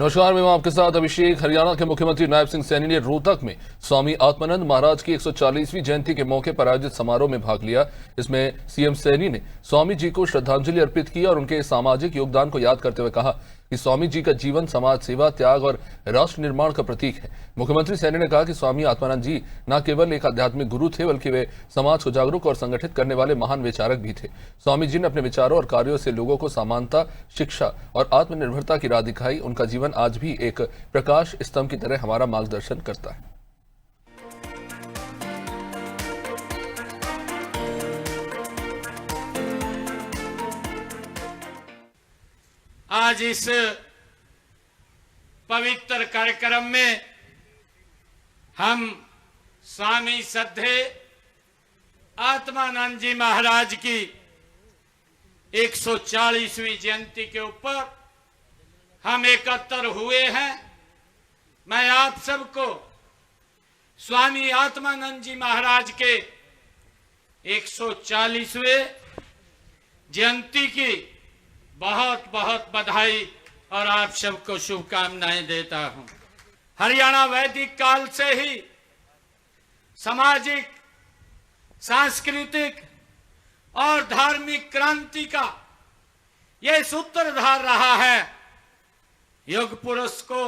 नमस्कार, मैं हूं आपके साथ अभिषेक। हरियाणा के मुख्यमंत्री नायब सिंह सैनी ने रोहतक में स्वामी आत्मानंद महाराज की 140वीं जयंती के मौके पर आयोजित समारोह में भाग लिया। इसमें सीएम सैनी ने स्वामी जी को श्रद्धांजलि अर्पित की और उनके सामाजिक योगदान को याद करते हुए कहा कि स्वामी जी का जीवन समाज सेवा, त्याग और राष्ट्र निर्माण का प्रतीक है। मुख्यमंत्री सैनी ने कहा कि स्वामी आत्मानंद जी न केवल एक आध्यात्मिक गुरु थे, बल्कि वे समाज को जागरूक और संगठित करने वाले महान विचारक भी थे। स्वामी जी ने अपने विचारों और कार्यों से लोगों को समानता, शिक्षा और आत्मनिर्भरता की राह दिखाई। उनका जीवन आज भी एक प्रकाश स्तंभ की तरह हमारा मार्गदर्शन करता है। आज इस पवित्र कार्यक्रम में हम स्वामी श्रद्धे आत्मानंद जी महाराज की 140वीं जयंती के ऊपर हम एकत्र हुए हैं। मैं आप सबको स्वामी आत्मानंद जी महाराज के 140वें जयंती की बहुत बहुत बधाई और आप सबको शुभकामनाएं देता हूं। हरियाणा वैदिक काल से ही सामाजिक, सांस्कृतिक और धार्मिक क्रांति का यह सूत्रधार रहा है। युग पुरुष को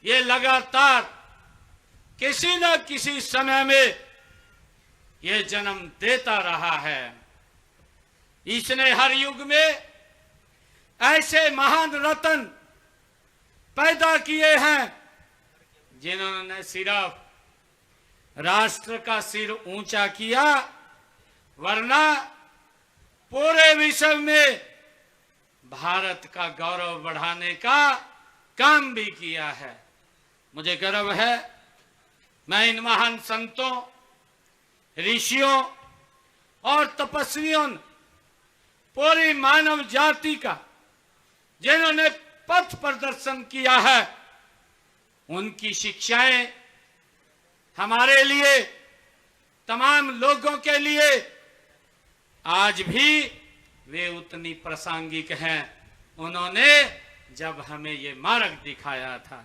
ये लगातार किसी न किसी समय में ये जन्म देता रहा है। इसने हर युग में ऐसे महान रत्न पैदा किए हैं जिन्होंने सिर्फ राष्ट्र का सिर ऊंचा किया, वरना पूरे विश्व में भारत का गौरव बढ़ाने का काम भी किया है। मुझे गर्व है, मैं इन महान संतों, ऋषियों और तपस्वियों, पूरी मानव जाति का जिन्होंने पथ प्रदर्शन किया है, उनकी शिक्षाएं हमारे लिए, तमाम लोगों के लिए आज भी वे उतनी प्रासंगिक हैं उन्होंने जब हमें ये मार्ग दिखाया था।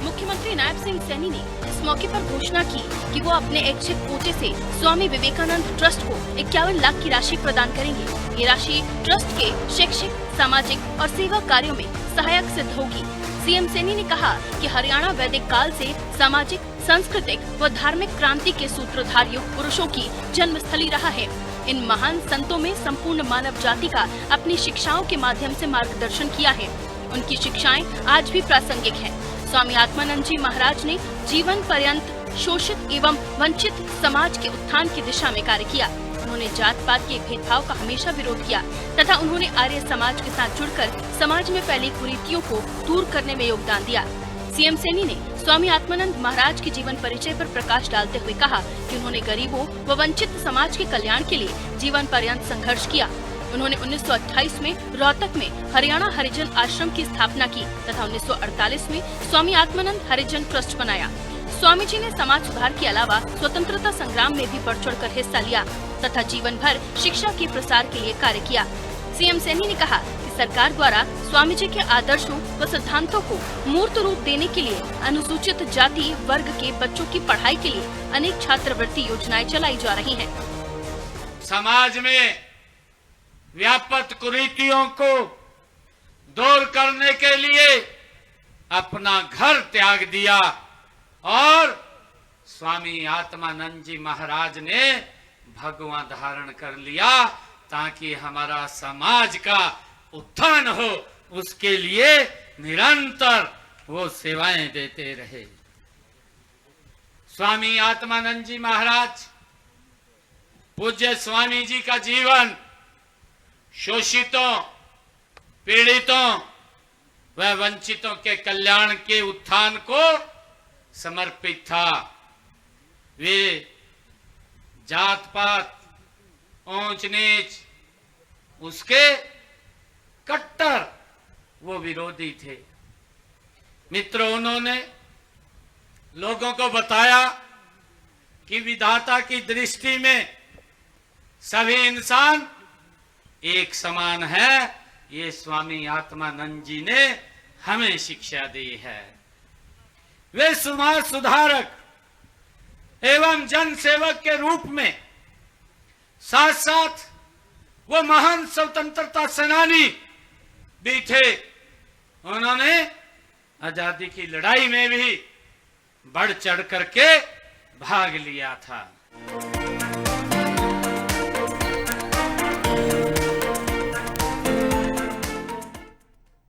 मुख्यमंत्री नायब सिंह सैनी ने इस मौके पर घोषणा की कि वो अपने ऐच्छिक कोटे से स्वामी विवेकानंद ट्रस्ट को 51 लाख की राशि प्रदान करेंगे। ये राशि ट्रस्ट के शैक्षिक, सामाजिक और सेवा कार्यों में सहायक सिद्ध होगी। सीएम सैनी ने कहा कि हरियाणा वैदिक काल से सामाजिक, सांस्कृतिक व धार्मिक क्रांति के सूत्रधार युग पुरुषों की जन्मस्थली रहा है। इन महान संतों में संपूर्ण मानव जाति का अपनी शिक्षाओं के माध्यम से मार्गदर्शन किया है। उनकी शिक्षाएं आज भी प्रासंगिक हैं। स्वामी आत्मानंद जी महाराज ने जीवन पर्यंत शोषित एवं वंचित समाज के उत्थान की दिशा में कार्य किया। उन्होंने जात पात के भेदभाव का हमेशा विरोध किया तथा उन्होंने आर्य समाज के साथ जुड़कर समाज में फैली कुरीतियों को दूर करने में योगदान दिया। सीएम सैनी ने स्वामी आत्मानंद महाराज के जीवन परिचय पर प्रकाश डालते हुए कहा कि उन्होंने गरीबों व वंचित समाज के कल्याण के लिए जीवन पर्यंत संघर्ष किया। उन्होंने 1928 में रोहतक में हरियाणा हरिजन आश्रम की स्थापना की तथा 1948 में स्वामी आत्मानंद हरिजन ट्रस्ट बनाया। स्वामी जी ने समाज सुधार के अलावा स्वतंत्रता संग्राम में भी बढ़ चढ़कर हिस्सा लिया तथा जीवन भर शिक्षा के प्रसार के लिए कार्य किया। सीएम सैनी ने कहा कि सरकार द्वारा स्वामी जी के आदर्शों व सिद्धांतों को मूर्त रूप देने के लिए अनुसूचित जाति वर्ग के बच्चों की पढ़ाई के लिए अनेक छात्रवृत्ति योजनाएं चलाई जा रही हैं। समाज में व्यापक कुरीतियों को दूर करने के लिए अपना घर त्याग दिया और स्वामी आत्मानंद जी महाराज ने भगवा धारण कर लिया ताकि हमारा समाज का उत्थान हो। उसके लिए निरंतर वो सेवाएं देते रहे। स्वामी आत्मानंद जी महाराज, पूज्य स्वामी जी का जीवन शोषितों, पीड़ितों व वंचितों के कल्याण के उत्थान को समर्पित था। वे जात पात, ऊंच नीच उसके कट्टर वो विरोधी थे। मित्रों, उन्होंने लोगों को बताया कि विधाता की दृष्टि में सभी इंसान एक समान है। ये स्वामी आत्मानंद जी ने हमें शिक्षा दी है। वे समाज सुधारक एवं जन सेवक के रूप में साथ साथ वो महान स्वतंत्रता सेनानी भी थे। उन्होंने आजादी की लड़ाई में भी बढ़ चढ़ करके भाग लिया था।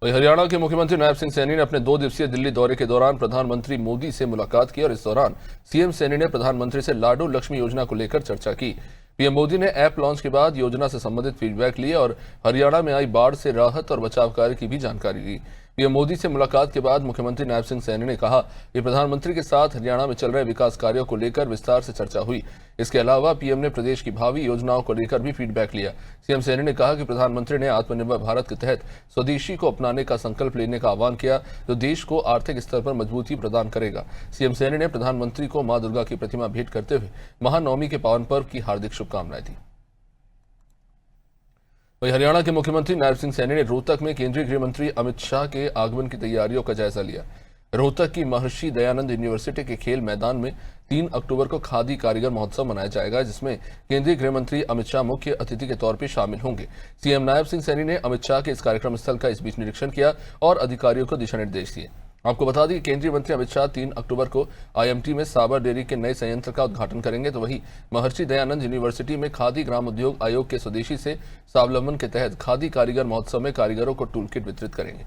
वहीं हरियाणा के मुख्यमंत्री नायब सिंह सैनी ने अपने 2 दिवसीय दिल्ली दौरे के दौरान प्रधानमंत्री मोदी से मुलाकात की और इस दौरान सीएम सैनी ने प्रधानमंत्री से लाडो लक्ष्मी योजना को लेकर चर्चा की। पीएम मोदी ने ऐप लॉन्च के बाद योजना से संबंधित फीडबैक लिए और हरियाणा में आई बाढ़ से राहत और बचाव कार्य की भी जानकारी ली। पीएम मोदी से मुलाकात के बाद मुख्यमंत्री नायब सिंह सैनी ने कहा कि प्रधानमंत्री के साथ हरियाणा में चल रहे विकास कार्यों को लेकर विस्तार से चर्चा हुई। इसके अलावा पीएम ने प्रदेश की भावी योजनाओं को लेकर भी फीडबैक लिया। सीएम सैनी ने कहा कि प्रधानमंत्री ने आत्मनिर्भर भारत के तहत स्वदेशी को अपनाने का संकल्प लेने का आह्वान किया, जो देश को आर्थिक स्तर पर मजबूती प्रदान करेगा। सीएम सैनी ने प्रधानमंत्री को मां दुर्गा की प्रतिमा भेंट करते हुए महानवमी के पावन पर्व की हार्दिक शुभकामनाएं दी। वहीं हरियाणा के मुख्यमंत्री नायब सिंह सैनी ने रोहतक में केंद्रीय गृह मंत्री अमित शाह के आगमन की तैयारियों का जायजा लिया। रोहतक की महर्षि दयानंद यूनिवर्सिटी के खेल मैदान में 3 अक्टूबर को खादी कारीगर महोत्सव मनाया जाएगा, जिसमें केंद्रीय गृह मंत्री अमित शाह मुख्य अतिथि के तौर पर शामिल होंगे। सीएम नायब सिंह सैनी ने अमित शाह के इस कार्यक्रम स्थल का इस बीच निरीक्षण किया और अधिकारियों को दिशा निर्देश दिए। आपको बता दें कि केंद्रीय मंत्री अमित शाह 3 अक्टूबर को आईएमटी में साबर डेयरी के नए संयंत्र का उद्घाटन करेंगे, तो वहीं महर्षि दयानंद यूनिवर्सिटी में खादी ग्राम उद्योग आयोग के स्वदेशी से स्वावलंबन के तहत खादी कारीगर महोत्सव में कारीगरों को टूल किट वितरित करेंगे।